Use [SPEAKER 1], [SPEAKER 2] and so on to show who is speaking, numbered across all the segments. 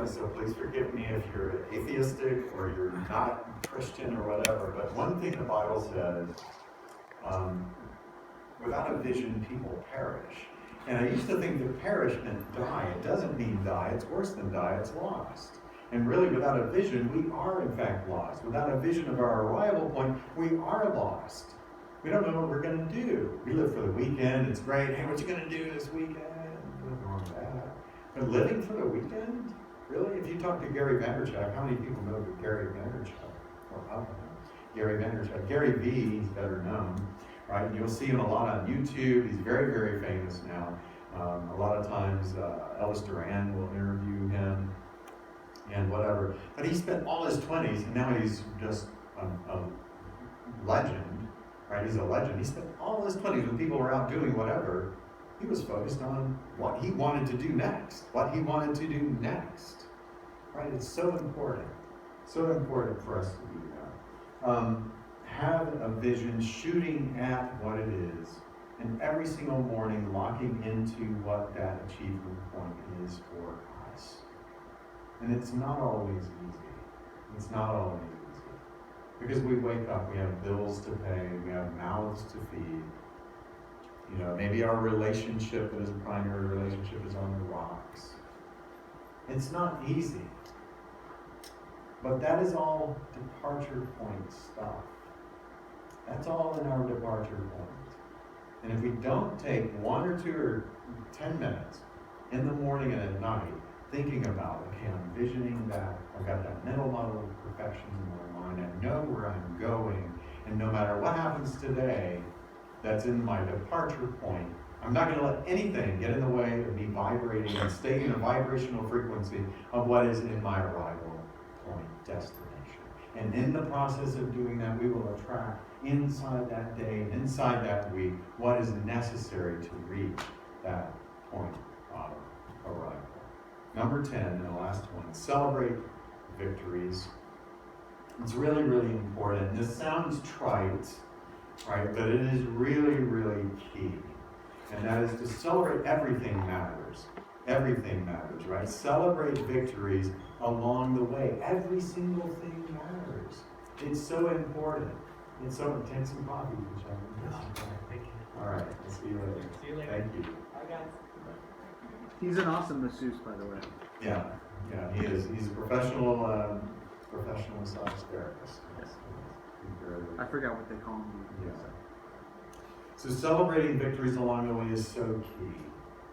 [SPEAKER 1] family, so please forgive me if you're atheistic or you're not Christian or whatever, but one thing the Bible says, without a vision, people perish. And I used to think that perish meant die. It doesn't mean die. It's worse than die. It's lost. And really, without a vision, we are in fact lost. Without a vision of our arrival point, we are lost. We don't know what we're going to do. We live for the weekend. It's great. Hey, what you going to do this weekend? Nothing wrong with that. But living for the weekend? Really? If you talk to Gary Vaynerchuk, how many people know Gary Vaynerchuk? Or I don't know. Gary Vaynerchuk. Gary V, he's better known. Right? You'll see him a lot on YouTube. He's very, very famous now. A lot of times Elvis Duran will interview him and whatever. But he spent all his 20s, and now he's just a legend. Right? He's a legend. He spent all his 20s when people were out doing whatever. He was focused on what he wanted to do next. What he wanted to do next. Right? It's so important. So important for us to do that. Have a vision, shooting at what it is, and every single morning locking into what that achievement point is for us. And it's not always easy. It's not always easy. Because we wake up, we have bills to pay, we have mouths to feed. You know, maybe our relationship as a primary relationship is on the rocks. It's not easy. But that is all departure point stuff. That's all in our departure point. And if we don't take 1 or 2 or 10 minutes in the morning and at night thinking about, okay, I'm envisioning that, I've got that mental model of perfection in my mind, I know where I'm going, and no matter what happens today, that's in my departure point, I'm not going to let anything get in the way of me vibrating and staying in a vibrational frequency of what is in my arrival point destination. And in the process of doing that, we will attract inside that day and inside that week what is necessary to reach that point of arrival. Number 10, and the last one, celebrate victories. It's really, really important. This sounds trite, right? But it is really, really key. And that is to celebrate everything matters. Everything matters, right? Celebrate victories along the way. Every single thing matters. It's so important. It's so, take some coffee, Michelle.
[SPEAKER 2] Thank you.
[SPEAKER 1] All right, I'll see you later.
[SPEAKER 2] See you later.
[SPEAKER 1] Thank you.
[SPEAKER 2] Bye, guys.
[SPEAKER 3] He's an awesome masseuse, by the way.
[SPEAKER 1] Yeah, he is. He's a professional massage therapist.
[SPEAKER 3] Yes.
[SPEAKER 1] He's very good.
[SPEAKER 3] I forgot what they call him.
[SPEAKER 1] Yeah. So celebrating victories along the way is so key,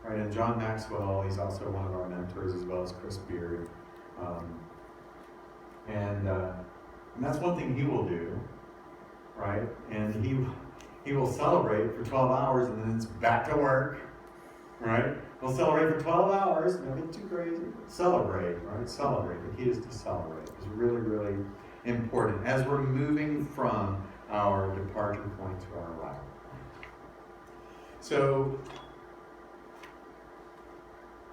[SPEAKER 1] right? And John Maxwell, he's also one of our mentors, as well as Chris Beard, and that's one thing he will do, right? And he will celebrate for 12 hours, and then it's back to work, right? We'll celebrate for 12 hours, don't get too crazy. Celebrate, right? Celebrate. The key is to celebrate. It's really, really important as we're moving from our departure point to our arrival point. So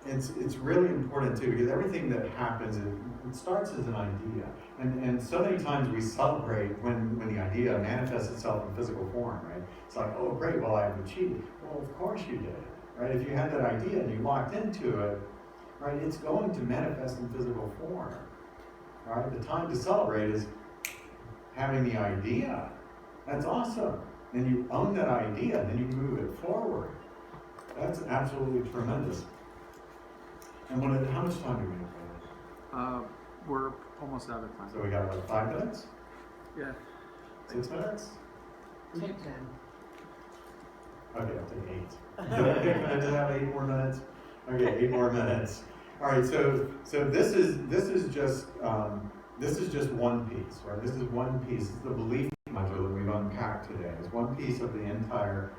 [SPEAKER 1] it's really important too, because everything that happens, it starts as an idea. And so many times we celebrate when the idea manifests itself in physical form, right? It's like, oh great, well I've achieved. Well, of course you did. Right? If you had that idea and you locked into it, right, it's going to manifest in physical form. Right? The time to celebrate is having the idea. That's awesome. Then you own that idea, and then you move it forward. That's absolutely tremendous. And how much time do we have?
[SPEAKER 3] We're almost out of time.
[SPEAKER 1] So we got about 5 minutes?
[SPEAKER 3] Yeah.
[SPEAKER 1] 6 minutes?
[SPEAKER 2] Take 10.
[SPEAKER 1] Okay, I'll take 8. Can I just have 8 more minutes? Okay, 8 more minutes. All right, so this is just one piece, right? This is one piece. It's the belief module that we've unpacked today. It's one piece of the entire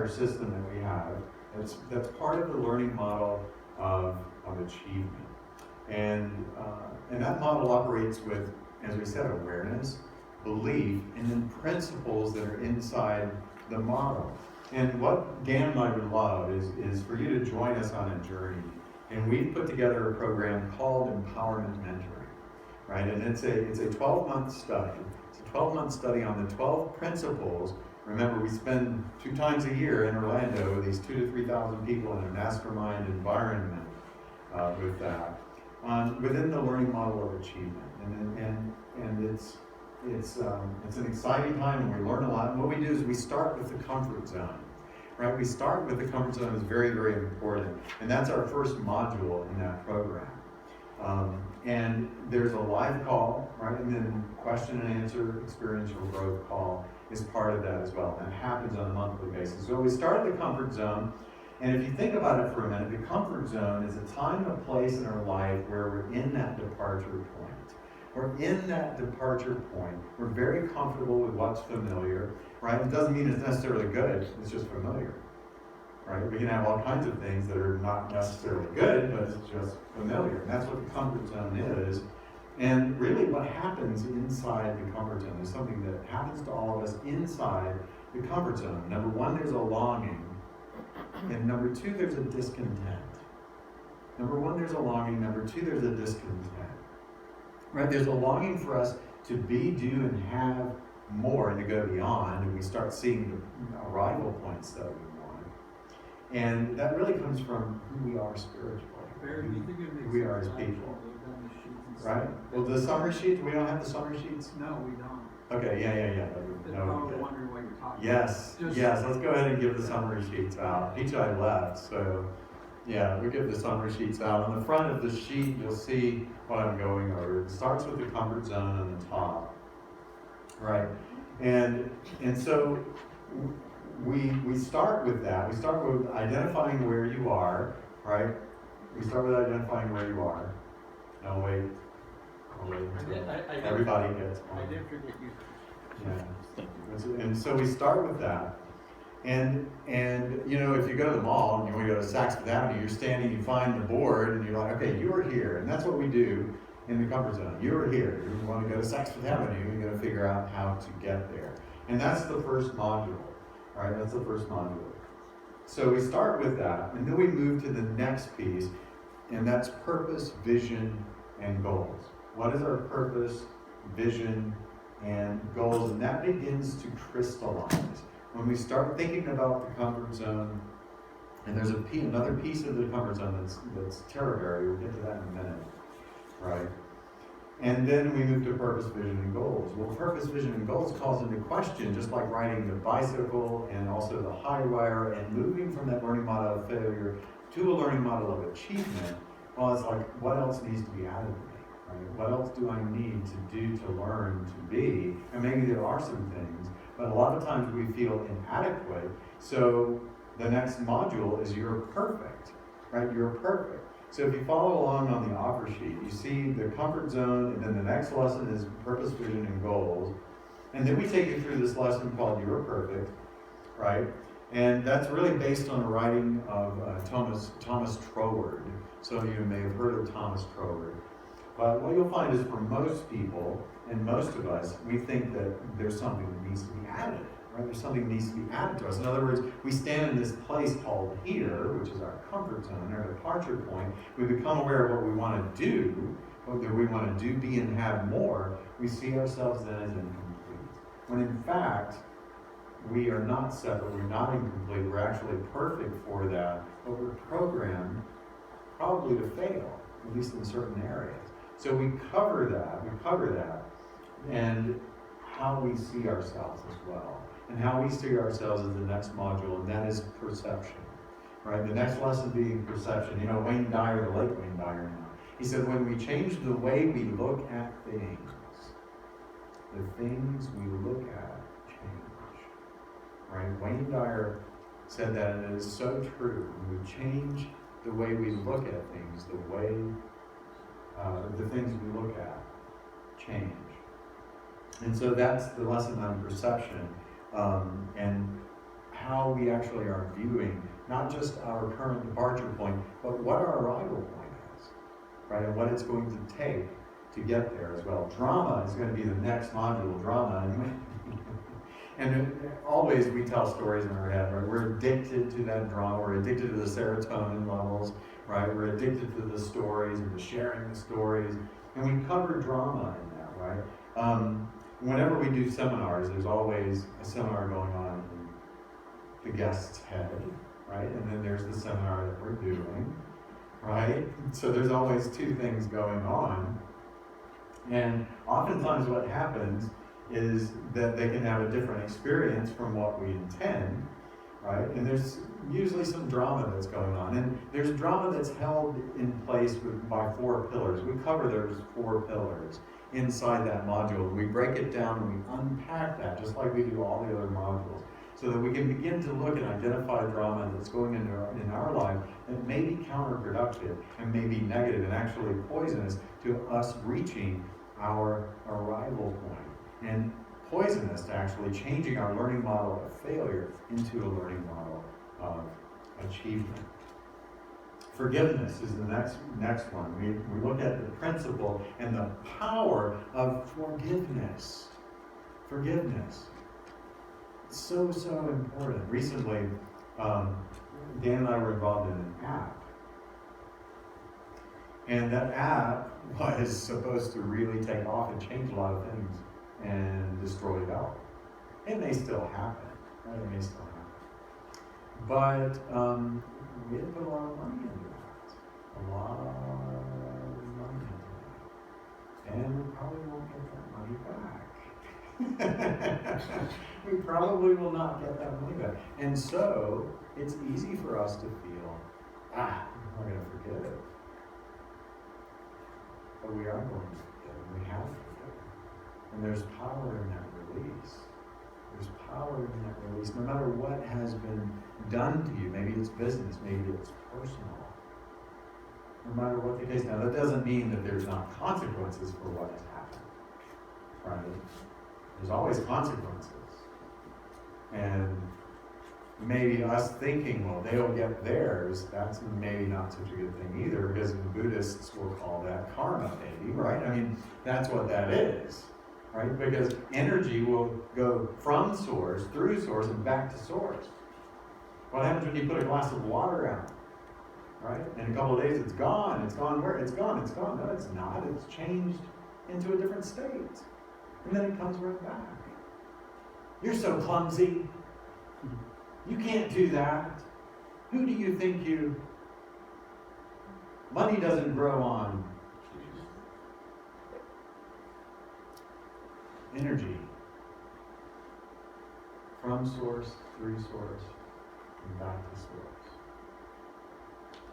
[SPEAKER 1] system that we have. That's part of the learning model of achievement, and that model operates with, as we said, awareness, belief, and then principles that are inside the model. And what Dan and I would love is for you to join us on a journey. And we've put together a program called Empowerment Mentoring, right? And it's a 12-month study. It's a 12-month study on the 12 principles. Remember, we spend 2 times a year in Orlando with these 2,000 to 3,000 people in a mastermind environment with that. within the learning model of achievement, and it's an exciting time, and we learn a lot. And what we do is we start with the comfort zone, right? We start with the comfort zone is very, very important, and that's our first module in that program. And there's a live call, right? And then question and answer, experiential growth call is part of that as well. That happens on a monthly basis. So we start at the comfort zone, and if you think about it for a minute, the comfort zone is a time and a place in our life where we're in that departure point. We're in that departure point. We're very comfortable with what's familiar, right? It doesn't mean it's necessarily good, it's just familiar, right? We can have all kinds of things that are not necessarily good, but it's just familiar. And that's what the comfort zone is. And really what happens inside the comfort zone is something that happens to all of us inside the comfort zone. Number one, there's a longing. And number two, there's a discontent. Number one, there's a longing. Number two, there's a discontent. Right? There's a longing for us to be, do, and have more and to go beyond. And we start seeing the arrival points that we want. And that really comes from who we are spiritually. Who we are as people. Right? Well, the summary sheet, we don't have the summary sheets?
[SPEAKER 3] No, we don't.
[SPEAKER 1] Okay, yeah.
[SPEAKER 3] They're probably wondering what you're talking
[SPEAKER 1] Yes, let's go ahead and give the summary sheets out. Each I left, so yeah, we give the summary sheets out. On the front of the sheet, you'll see what I'm going over. It starts with the comfort zone on the top, right? And so we start with that. We start with identifying where you are, right? We start with identifying where you are. No, wait. I'll wait until everybody gets one.
[SPEAKER 3] I did forget you.
[SPEAKER 1] Yeah. And so we start with that. And you know, if you go to the mall and you want to go to Saks Fifth Avenue, you're standing, you find the board, and you're like, okay, you are here. And that's what we do in the comfort zone. You are here. You want to go to Saks Fifth Avenue, you got to figure out how to get there. And that's the first module, right? That's the first module. So we start with that, and then we move to the next piece, and that's purpose, vision, and goals. What is our purpose, vision, and goals? And that begins to crystallize. When we start thinking about the comfort zone, and there's another piece of the comfort zone that's territory. We'll get to that in a minute, right? And then we move to purpose, vision, and goals. Well, purpose, vision, and goals calls into question, just like riding the bicycle and also the high wire and moving from that learning model of failure to a learning model of achievement. Well, it's like, what else needs to be added to me, right? What else do I need to do to learn to be? And maybe there are some things, but a lot of times we feel inadequate. So the next module is you're perfect, right? You're perfect. So if you follow along on the offer sheet, you see the comfort zone, and then the next lesson is purpose, vision, and goals. And then we take you through this lesson called You're Perfect, right? And that's really based on a writing of Thomas Troward. Some of you may have heard of Thomas Troward. But what you'll find is for most people, and most of us, we think that there's something that needs to be added, right? There's something that needs to be added to us. In other words, we stand in this place called here, which is our comfort zone, our departure point. We become aware of what we want to do, what we want to do, be, and have more. We see ourselves then as incomplete. When in fact, we are not separate, we're not incomplete, we're actually perfect for that, but we're programmed probably to fail, at least in certain areas. So we cover that, and how we see ourselves as well. And how we see ourselves is the next module, and that is perception, right? The next lesson being perception. You know, Wayne Dyer, the late Wayne Dyer now, he said, when we change the way we look at things, the things we look at change, right? Wayne Dyer said that, and it is so true. When we change the way we look at things, the things we look at change. And so that's the lesson on perception, and how we actually are viewing not just our current departure point, but what our arrival point is, right? And what it's going to take to get there as well. Drama is going to be the next module, drama. And always we tell stories in our head, right? We're addicted to that drama. We're addicted to the serotonin levels, right? We're addicted to the stories and to sharing the stories. And we cover drama in that, right? Whenever we do seminars, there's always a seminar going on in the guest's head, right? And then there's the seminar that we're doing. right? So there's always two things going on. And oftentimes what happens is that they can have a different experience from what we intend, right? And there's usually some drama that's going on. And there's drama that's held in place by 4 pillars. We cover those 4 pillars inside that module. We break it down and we unpack that, just like we do all the other modules, so that we can begin to look and identify drama that's going in our life that may be counterproductive and may be negative and actually poisonous to us reaching our arrival point, and poisonous to actually changing our learning model of failure into a learning model of achievement. Forgiveness is the next one. We look at the principle and the power of forgiveness. Forgiveness. It's so important. Recently, Dan and I were involved in an app. And that app was supposed to really take off and change a lot of things and destroy value. It may still happen, right? It may still happen. But we had to put a lot of money into that. A lot of money into that. And we probably won't get that money back. We probably will not get that money back. And so, it's easy for us to feel, we're going to forgive it. But we are going to forgive, and we have forgiven. And there's power in that release. There's power in that release. No matter what has been done to you, maybe it's business, maybe it's personal. No matter what the case. Now, that doesn't mean that there's not consequences for what has happened. Right? There's always consequences. And maybe us thinking, well, they'll get theirs, that's maybe not such a good thing either, because the Buddhists will call that karma, maybe, right? I mean, that's what that is, right? Because energy will go from source, through source, and back to source. What happens when you put a glass of water out, right? In a couple of days, it's gone. It's gone where? It's gone. It's gone. No, it's not. It's changed into a different state. And then it comes right back. You're so clumsy. You can't do that. Who do you think you... Money doesn't grow on energy. From source, through source, and back to source.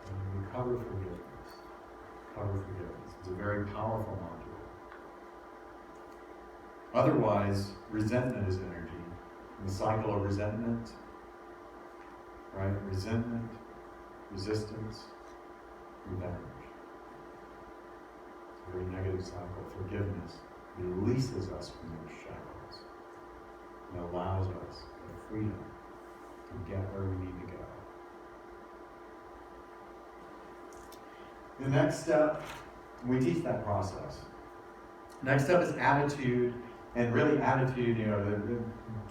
[SPEAKER 1] And we cover forgiveness. Cover forgiveness. It's a very powerful module. Otherwise, resentment is energy. And the cycle of resentment, right? Resentment, resistance, revenge. It's a very negative cycle. Forgiveness releases us from those shackles and allows us the freedom to get where we need to go. The next step, we teach that process. Next step is attitude. And really attitude, the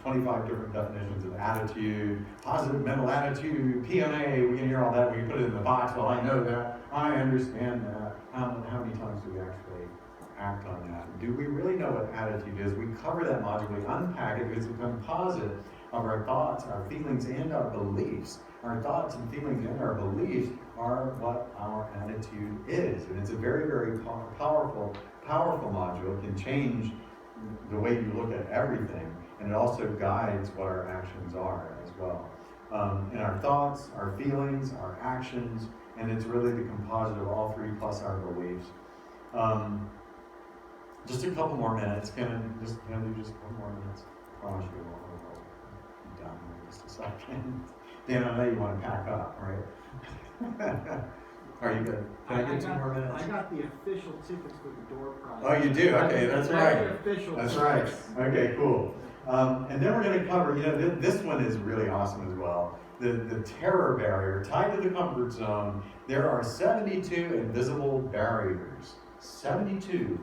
[SPEAKER 1] 25 different definitions of attitude, positive mental attitude, PMA, we can hear all that, we can put it in the box, well, I know that, I understand that. How many times do we actually act on that? Do we really know what attitude is? We cover that module, we unpack it, because it's a composite of our thoughts, our feelings, and our beliefs. Our thoughts and feelings and our beliefs are what our attitude is. And it's a very, very powerful module. It can change the way you look at everything, and it also guides what our actions are as well. And our thoughts, our feelings, our actions, and it's really the composite of all 3 plus our beliefs. Just a couple more minutes. Can I do just a couple more minutes? I promise you we'll be done in just a second. Dan, I know you want to pack up, right? Are you good? Can I get 2 more minutes?
[SPEAKER 3] I got the official tickets for the door prize.
[SPEAKER 1] Oh, you do? Okay, that's right.
[SPEAKER 3] Official
[SPEAKER 1] That's
[SPEAKER 3] tickets.
[SPEAKER 1] right. Okay, cool. And then we're going to cover, this one is really awesome as well. The terror barrier, tied to the comfort zone. There are 72 invisible barriers. 72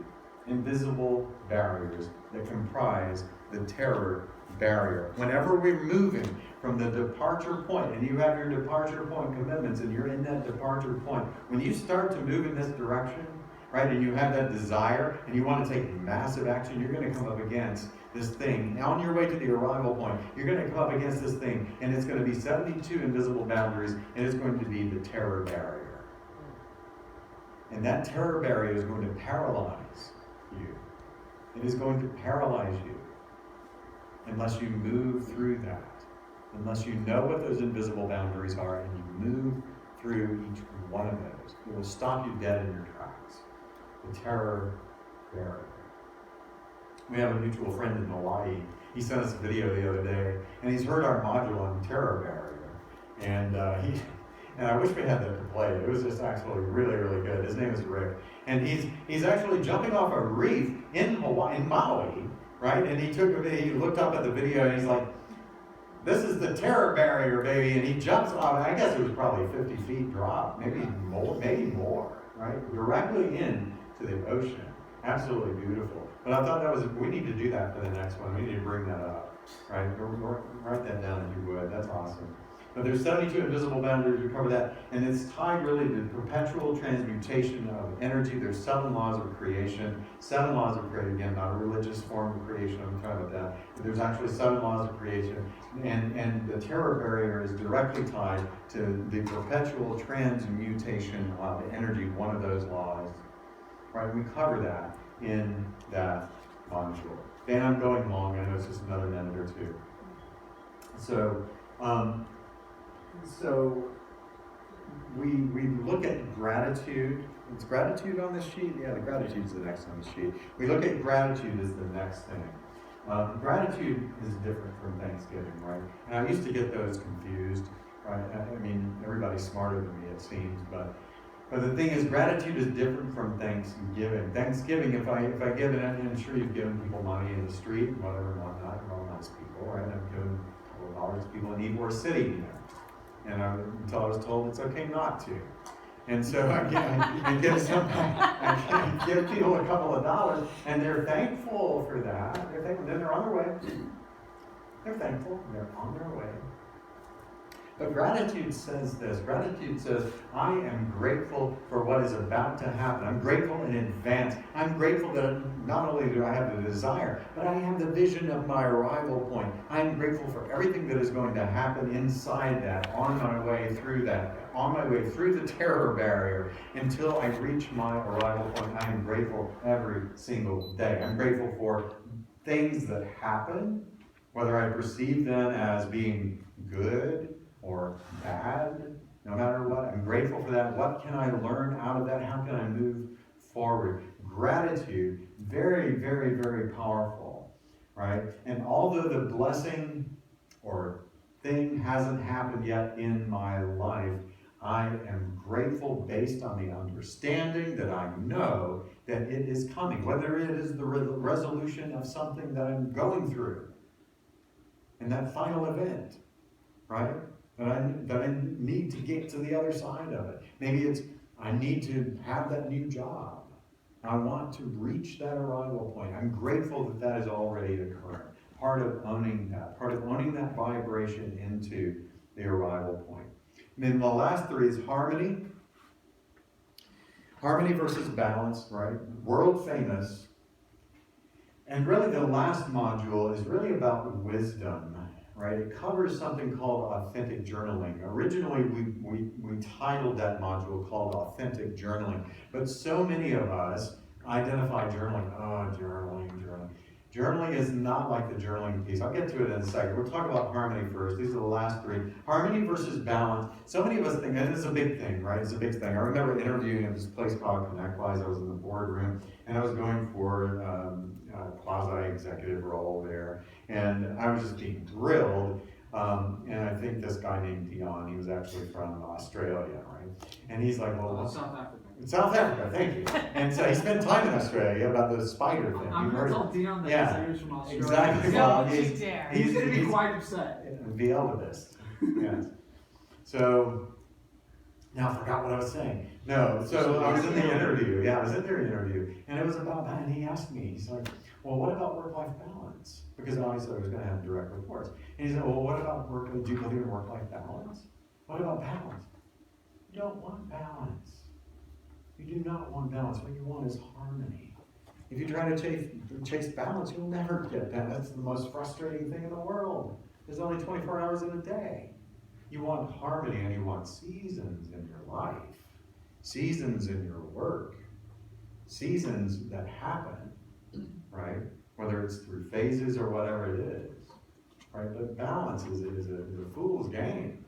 [SPEAKER 1] invisible barriers that comprise the terror barrier. Whenever we're moving from the departure point, and you have your departure point commitments, and you're in that departure point, when you start to move in this direction, right, and you have that desire, and you want to take massive action, you're going to come up against this thing. Now, on your way to the arrival point, you're going to come up against this thing, and it's going to be 72 invisible boundaries, and it's going to be the terror barrier. And that terror barrier is going to paralyze you. It is going to paralyze you unless you move through that. Unless you know what those invisible boundaries are and you move through each one of those. It will stop you dead in your tracks. The terror barrier. We have a mutual friend in Hawaii. He sent us a video the other day, and he's heard our module on terror barrier. And and I wish we had that to play. It was just actually really, really good. His name is Rick. And he's actually jumping off a reef in Hawaii, in Maui, right? And he looked up at the video and he's like, this is the terror barrier, baby. And he jumps off, I guess it was probably 50 feet drop, maybe more, right? Directly into the ocean. Absolutely beautiful. But I thought we need to do that for the next one. We need to bring that up, right? Write that down if you would. That's awesome. But there's 72 invisible boundaries, we cover that, and it's tied really to perpetual transmutation of energy. There's 7 laws of creation. 7 laws of creation, again, not a religious form of creation, I'm talking about that. But there's actually 7 laws of creation, and the terror barrier is directly tied to the perpetual transmutation of energy, one of those laws. Right, we cover that in that module. And I'm going long, I know it's just another minute or two. So we look at gratitude. Is gratitude on this sheet? Yeah, the gratitude's the next on the sheet. We look at gratitude as the next thing. Gratitude is different from Thanksgiving, right? And I used to get those confused, right? I mean, everybody's smarter than me, it seems, but the thing is, gratitude is different from Thanksgiving. Thanksgiving, if I give it, and I'm sure you've given people money in the street, whatever, whatnot, you're all nice people, right? I've given a couple of dollars to people in need who are sitting there. And until I was told it's okay not to. And so I give people a couple of dollars, and they're thankful for that. They're thankful. Then they're on their way. They're thankful. They're on their way. But gratitude says this. Gratitude says, I am grateful for what is about to happen. I'm grateful in advance. I'm grateful that not only do I have the desire, but I have the vision of my arrival point. I'm grateful for everything that is going to happen inside that, on my way through that, on my way through the terror barrier until I reach my arrival point. I am grateful every single day. I'm grateful for things that happen, whether I perceive them as being good or bad, no matter what. I'm grateful for that. What can I learn out of that? How can I move forward? Gratitude, very, very, very powerful, right? And although the blessing or thing hasn't happened yet in my life, I am grateful based on the understanding that I know that it is coming, whether it is the resolution of something that I'm going through in that final event, right? That I need to get to the other side of it. Maybe it's I need to have that new job. I want to reach that arrival point. I'm grateful that that is already occurring. Part of owning that vibration into the arrival point. And then the last 3 is harmony. Harmony versus balance, right? World famous. And really the last module is really about wisdom. Right? It covers something called authentic journaling. Originally, we titled that module called Authentic Journaling, but so many of us identify journaling. Oh, journaling. Journaling is not like the journaling piece. I'll get to it in a second. We'll talk about harmony first. These are the last 3. Harmony versus balance. So many of us think, and it's a big thing, right? It's a big thing. I remember interviewing at this place called ConnectWise. I was in the boardroom, and I was going for a quasi-executive role there. And I was just being drilled. And I think this guy named Dion, he was actually from Australia, right? And he's like, well,
[SPEAKER 3] South Africa.
[SPEAKER 1] South Africa, thank you. And so he spent time in Australia about the spider thing.
[SPEAKER 3] I'm going to tell Dion that
[SPEAKER 1] yeah,
[SPEAKER 3] he's from Australia.
[SPEAKER 1] exactly.
[SPEAKER 2] Well,
[SPEAKER 1] He's
[SPEAKER 3] going to be quite upset.
[SPEAKER 1] The eldest. Yes. So, now I forgot what I was saying. No, so I was in the interview. Yeah, I was in their interview. And it was about that. And he asked me, he's like, well, what about work-life balance? Because obviously I was going to have direct reports. And he said, well, what about do you believe in work-life balance? What about balance? You don't want balance. You do not want balance. What you want is harmony. If you try to chase balance, you'll never get that. That's the most frustrating thing in the world. There's only 24 hours in a day. You want harmony and you want seasons in your life. seasons in your work, seasons that happen, right? Whether it's through phases or whatever it is, right? But balance is a fool's game.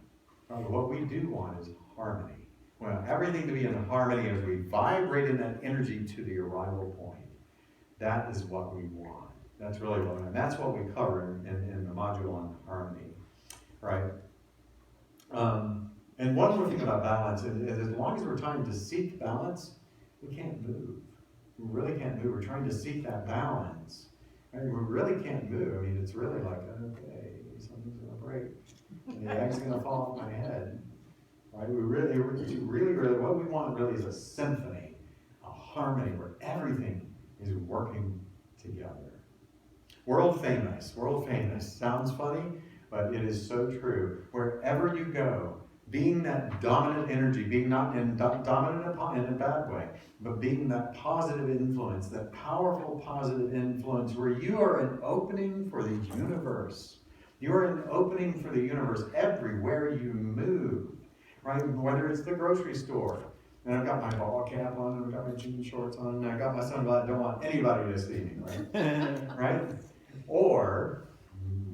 [SPEAKER 1] Right? What we do want is harmony. Well, everything to be in harmony as we vibrate in that energy to the arrival point. That is what we want. That's really what, and that's what we cover in the module on harmony, right? And one more thing about balance is as long as we're trying to seek balance, we can't move. We really can't move. We're trying to seek that balance. Right? We really can't move. I mean, it's really like, okay, something's going to break. And the egg's going to fall off my head. Right? We really, what we want really is a symphony, a harmony where everything is working together. World famous. Sounds funny, but it is so true. Wherever you go, being that dominant energy, being not dominant in a bad way, but being that positive influence, that powerful positive influence where you are an opening for the universe. You are an opening for the universe everywhere you move, right? Whether it's the grocery store, and I've got my ball cap on, and I've got my jean shorts on, and I've got my sunblock, I don't want anybody to see me, right? Right? Or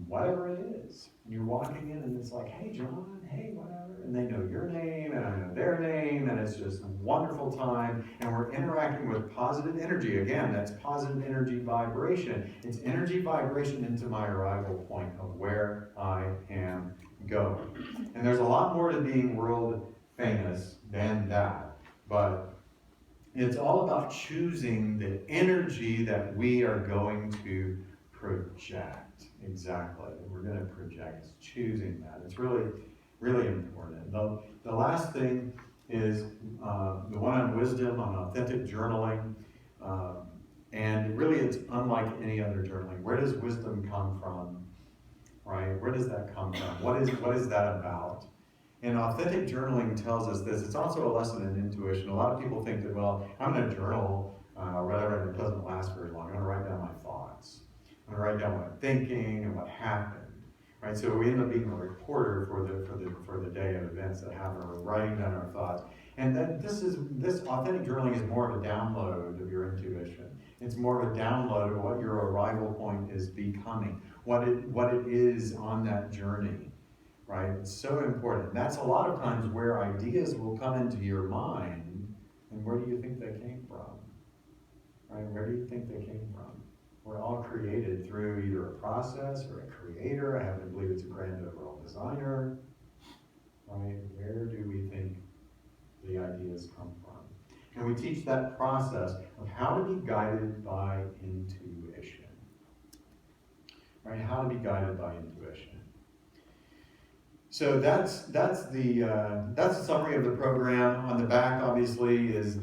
[SPEAKER 1] whatever it is. You're walking in and it's like, hey John, hey whatever, and they know your name and I know their name, and it's just a wonderful time, and we're interacting with positive energy. Again, that's positive energy vibration. It's energy vibration into my arrival point of where I am going. And there's a lot more to being world famous than that, but it's all about choosing the energy that we are going to project. Exactly. We're going to project. It's choosing that. It's really, really important. The last thing is the one on wisdom, on authentic journaling. And really it's unlike any other journaling. Where does wisdom come from? Right? Where does that come from? What is that about? And authentic journaling tells us this. It's also a lesson in intuition. A lot of people think that, well, I'm going to journal or whatever, and it doesn't last very long. I'm going to write down my thoughts. I'm going to write down what I'm thinking and what happened, right? So we end up being a reporter for the day of events that happen. We're writing down our thoughts, and that this authentic journaling is more of a download of your intuition. It's more of a download of what your arrival point is becoming, what it is on that journey, right? It's so important. That's a lot of times where ideas will come into your mind, and where do you think they came from? Right? Where do you think they came from? We're all created through either a process or a creator. I happen to believe it's a grand overall designer. Right? Where do we think the ideas come from? And we teach that process of how to be guided by intuition. Right? How to be guided by intuition. So that's the summary of the program. On the back, obviously, is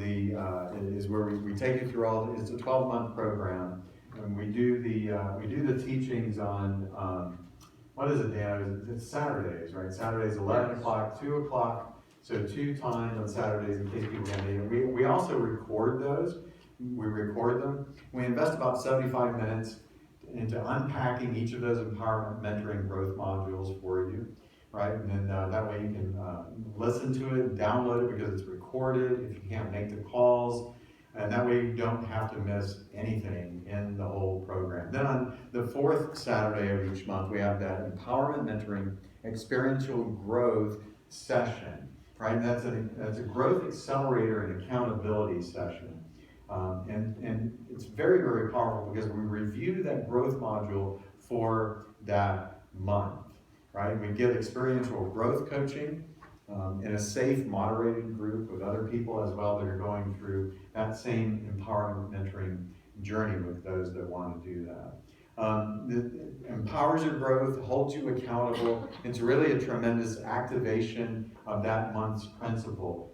[SPEAKER 1] where we take you through all. It's a 12-month program. And we do the teachings on, what is it, Dan? It's Saturdays, right? Saturdays, 11 o'clock, 2 o'clock. So 2 times on Saturdays in case people can't make it. We also record those. We record them. We invest about 75 minutes into unpacking each of those empowerment, mentoring, growth modules for you, right? And then that way you can listen to it, download it because it's recorded if you can't make the calls. And that way you don't have to miss anything in the whole program. Then on the 4th Saturday of each month, we have that empowerment, mentoring, experiential growth session, right? That's a growth accelerator and accountability session. And it's very, very powerful because we review that growth module for that month, right? We give experiential growth coaching in a safe, moderated group with other people as well that are going through that same empowerment mentoring journey with those that want to do that. It empowers your growth, holds you accountable. It's really a tremendous activation of that month's principle